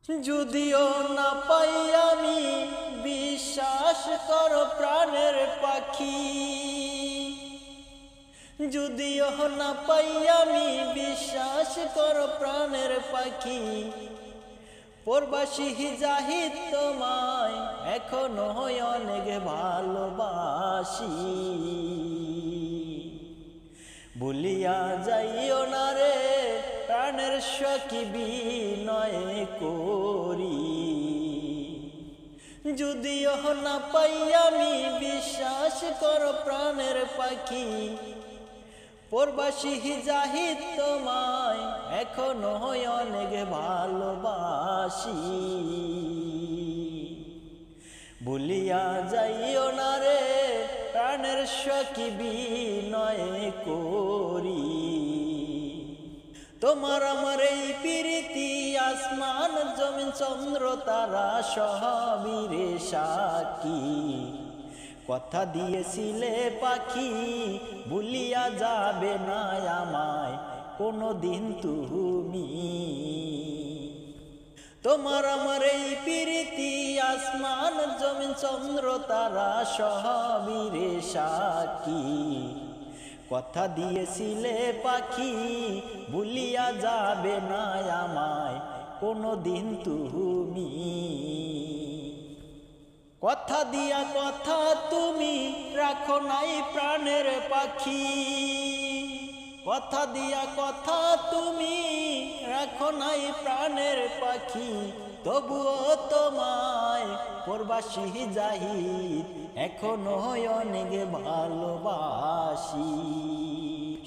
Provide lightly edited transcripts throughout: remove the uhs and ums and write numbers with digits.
যদিও না পাই আমি বিশ্বাস করো প্রাণের পাখি, যদিও না পাই আমি বিশ্বাস করো প্রাণের পাখি। প্রবাসী জাহিদ তোমায় এখনো অনেক ভালোবাসি, ভুলিয়া যাইও না রে প্রাণের সখী বিনয় করি। যদিও না পাই আমি বিশ্বাস করো প্রাণের পাখি, প্রবাসী জাহিদ তোমায় এখনো অনেক ভালোবাসি, ভুলিয়া যাইও না রে প্রাণের সখী বিনয় করি। তোমার আমার এই প্রীতি আসমান জমিন চন্দ্র তারা সবই রে সাক্ষী। কথা দিয়েছিলে পাখি ভুলিয়া যাবে না আমায় কোনদিন তুমি। তোমার আমার এই প্রীতি আসমান জমিন চন্দ্র তারা সবই রে সাক্ষী। কথা দিয়েছিলে পাখি ভুলিয়া যাবে না আমায় কোনদিন তুমি। কথা দিয়া কথা তুমি রাখো নাই প্রাণের পাখি, কথা দিয়া কথা তুমি রাখো নাই প্রাণের পাখি। তবুও তোমায় প্রবাসী জাহিদ এখনো অনেক ভালোবাসি।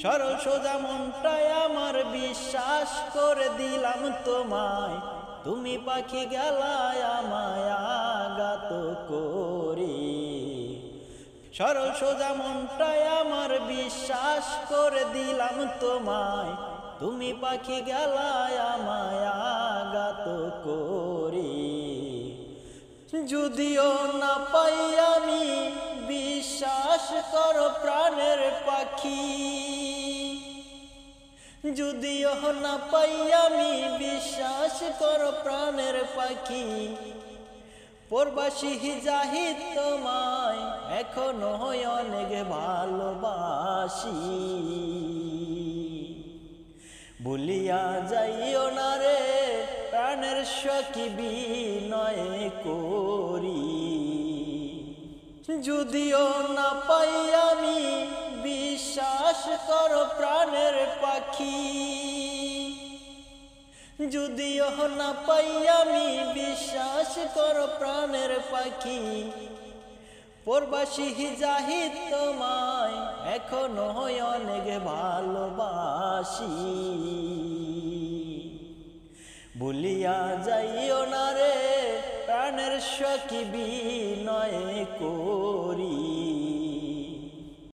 সরল সোজা মনটায় আমার বিশ্বাস করে দিলাম তোমায়, তুমি পাখি গেলায় আমায় আঘাত করে। সরল সোজা মনটায় আমার বিশ্বাস করে দিলাম তোমায়, তুমি পাখি গেলায় আমায় আঘাত করে। যদিও না পাই আমি বিশ্বাস করো প্রাণের পাখি, যদিও না পাই আমি বিশ্বাস করো প্রাণের পাখি। প্রবাসী জাহিদ তোমায় এখনো অনেক ভালোবাসি, ভুলিয়া যাইও না রে প্রাণের সখী বিনয় করি। যদিও না পাই আমি বিশ্বাস করো প্রাণের পাখি, যদিও না পাই আমি বিশ্বাস করো প্রাণের পাখি। প্রবাসী জাহিদ তোমায় এখনো অনেক ভালোবাসি, ভুলিয়া যাইও না রে প্রাণের সখী বিনয় করি।